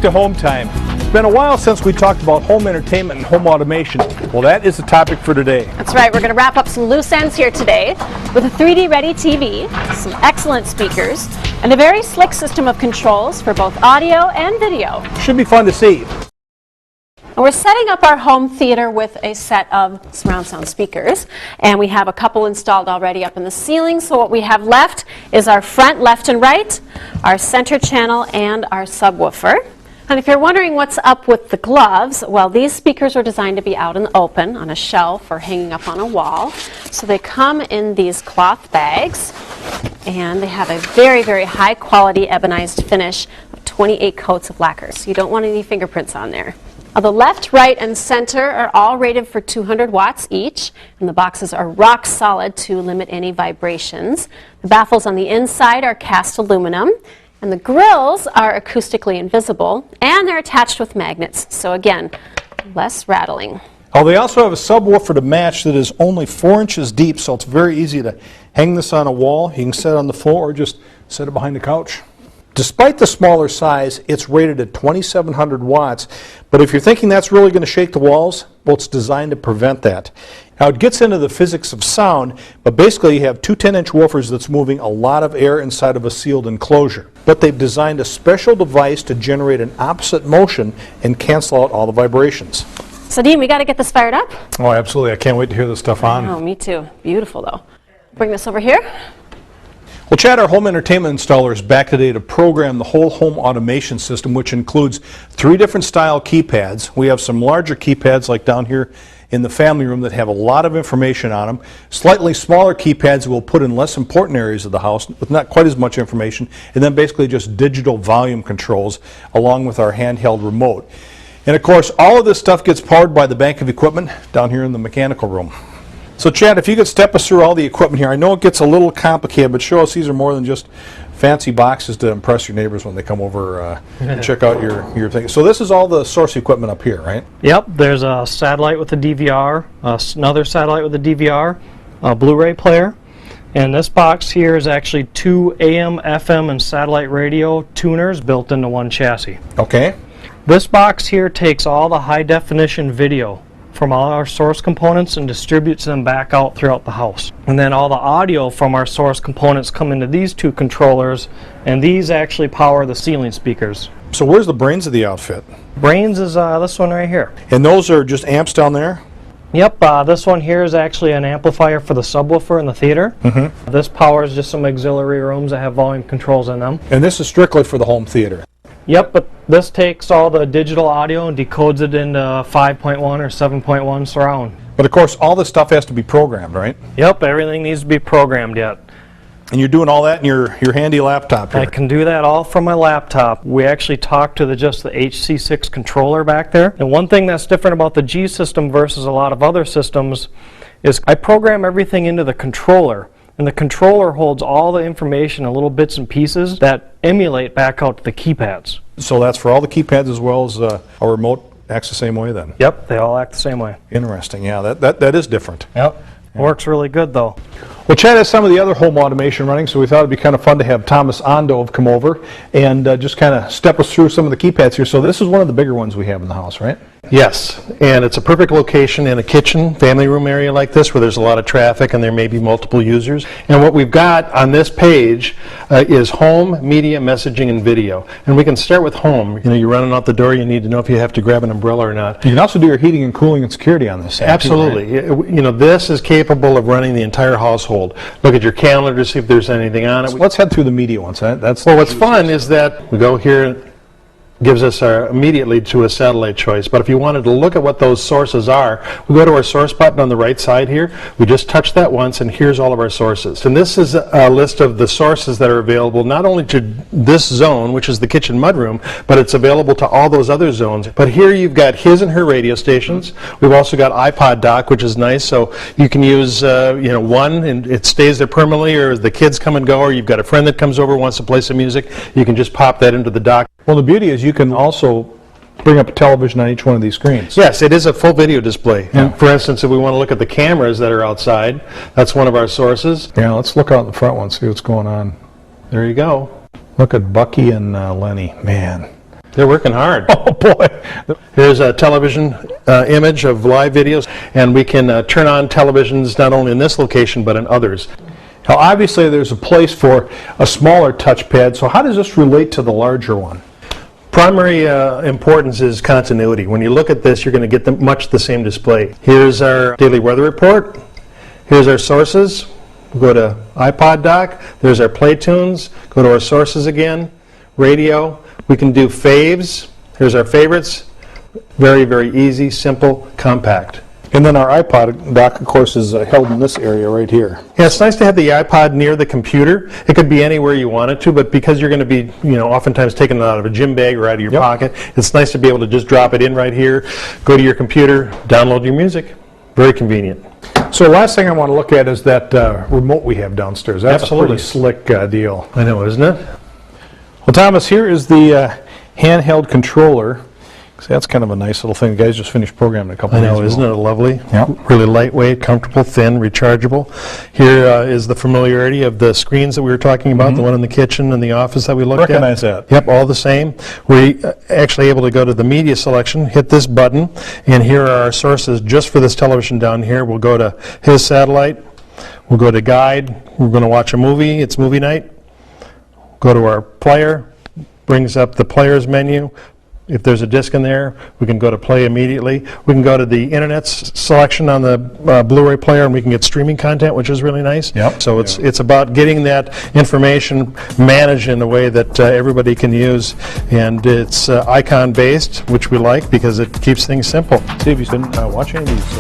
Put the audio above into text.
back to home time. It's been a while since we talked about home entertainment and home automation. Well, that is the topic for today. That's right. We're going to wrap up some loose ends here today with a 3D ready TV, some excellent speakers, and a very slick system of controls for both audio and video. Should be fun to see. And we're setting up our home theater with a set of surround sound speakers, and we have a couple installed already up in the ceiling. So what we have left is our front left and right, our center channel, and our subwoofer. And if you're wondering what's up with the gloves, well, these speakers are designed to be out in the open on a shelf or hanging up on a wall. So they come in these cloth bags, and they have a very, very high quality ebonized finish of 28 coats of lacquer. So you don't want any fingerprints on there. The left, right, and center are all rated for 200 watts each, and the boxes are rock solid to limit any vibrations. The baffles on the inside are cast aluminum, and the grills are acoustically invisible, and they're attached with magnets, so again, less rattling. Oh, they also have a subwoofer to match that is only 4 inches deep, so it's very easy to hang this on a wall. You can set it on the floor or just set it behind the couch. Despite the smaller size, it's rated at 2,700 watts, but if you're thinking that's really going to shake the walls, well, it's designed to prevent that. Now, it gets into the physics of sound, but basically you have two 10-inch woofers that's moving a lot of air inside of a sealed enclosure. But they've designed a special device to generate an opposite motion and cancel out all the vibrations. So, Dean, we got to get this fired up? Oh, absolutely. I can't wait to hear this stuff on. Oh, me too. Beautiful, though. Bring this over here. Well, Chad, our home entertainment installer is back today to program the whole home automation system, which includes 3 different style keypads. We have some larger keypads like down here in the family room that have a lot of information on them. Slightly smaller keypads we'll put in less important areas of the house with not quite as much information, and then basically just digital volume controls along with our handheld remote. And of course, all of this stuff gets powered by the bank of equipment down here in the mechanical room. So Chad, if you could step us through all the equipment here. I know it gets a little complicated, but show us these are more than just fancy boxes to impress your neighbors when they come over and check out your thing. So this is all the source equipment up here, right? Yep, there's a satellite with a DVR, another satellite with a DVR, a Blu-ray player, and this box here is actually 2 AM, FM, and satellite radio tuners built into one chassis. Okay. This box here takes all the high-definition video from all our source components and distributes them back out throughout the house. And then all the audio from our source components come into these 2 controllers, and these actually power the ceiling speakers. So where's the brains of the outfit? Brains is this one right here. And those are just amps down there? Yep, this one here is actually an amplifier for the subwoofer in the theater. This powers just some auxiliary rooms that have volume controls in them. And this is strictly for the home theater? Yep, but this takes all the digital audio and decodes it into 5.1 or 7.1 surround. But of course, all this stuff has to be programmed, right? Yep, everything needs to be programmed yet. And you're doing all that in your handy laptop here? I can do that all from my laptop. We actually talked to just the HC6 controller back there. And one thing that's different about the G system versus a lot of other systems is I program everything into the controller. And the controller holds all the information in little bits and pieces that emulate back out to the keypads. So that's for all the keypads as well as our remote acts the same way then? Yep, they all act the same way. Interesting, yeah, that is different. Yep, works really good though. Well, Chad has some of the other home automation running, so we thought it'd be kind of fun to have Thomas Ondove come over and just kind of step us through some of the keypads here. So this is one of the bigger ones we have in the house, right? Yes, and it's a perfect location in a kitchen, family room area like this where there's a lot of traffic and there may be multiple users. And what we've got on this page is home, media, messaging, and video. And we can start with home. You know, you're running out the door, you need to know if you have to grab an umbrella or not. You can also do your heating and cooling and security on this. Absolutely. Too, right? You know, this is capable of running the entire household. Look at your calendar to see if there's anything on it. So let's head through the media ones. Well, what's fun is that we go here, gives us immediately to a satellite choice. But if you wanted to look at what those sources are, we go to our source button on the right side here. We just touch that once, and here's all of our sources. And this is a list of the sources that are available not only to this zone, which is the kitchen mudroom, but it's available to all those other zones. But here you've got his and her radio stations. We've also got iPod dock, which is nice, so you can use one, and it stays there permanently, or as the kids come and go, or you've got a friend that comes over wants to play some music, you can just pop that into the dock. Well, the beauty is you can also bring up a television on each one of these screens. Yes, it is a full video display. Yeah. For instance, if we want to look at the cameras that are outside, that's one of our sources. Yeah, let's look out the front one, see what's going on. There you go. Look at Bucky and Lenny. Man, They're working hard. Oh, boy. Here's a television image of live videos, and we can turn on televisions not only in this location but in others. Now, obviously, there's a place for a smaller touchpad, so how does this relate to the larger one? Primary importance is continuity. When you look at this, you're going to get much the same display. Here's our daily weather report. Here's our sources. We'll go to iPod dock. There's our play tunes. Go to our sources again. Radio. We can do faves. Here's our favorites. Very, very easy, simple, compact. And then our iPod dock, of course, is held in this area right here. Yeah, it's nice to have the iPod near the computer. It could be anywhere you want it to, but because you're going to be, oftentimes taking it out of a gym bag or out of your pocket, it's nice to be able to just drop it in right here, go to your computer, download your music. Very convenient. So the last thing I want to look at is that remote we have downstairs. That's Absolutely. a pretty slick deal. I know, isn't it? Well, Thomas, here is the handheld controller. See, that's kind of a nice little thing. The guys just finished programming a couple I days know, ago. isn't it lovely? Yep. Really lightweight, comfortable, thin, rechargeable. Here is the familiarity of the screens that we were talking about, the one in the kitchen and the office that we looked Recognize at. that. Yep, all the same. We're actually able to go to the media selection, hit this button, and here are our sources just for this television down here. We'll go to his satellite. We'll go to guide. We're going to watch a movie. It's movie night. Go to our player. Brings up the players menu. If there's a disc in there, we can go to play immediately. We can go to the internet selection on the Blu-ray player, and we can get streaming content, which is really nice. Yep. So it's about getting that information managed in a way that everybody can use, and it's icon-based, which we like because it keeps things simple. Steve, you've been watching these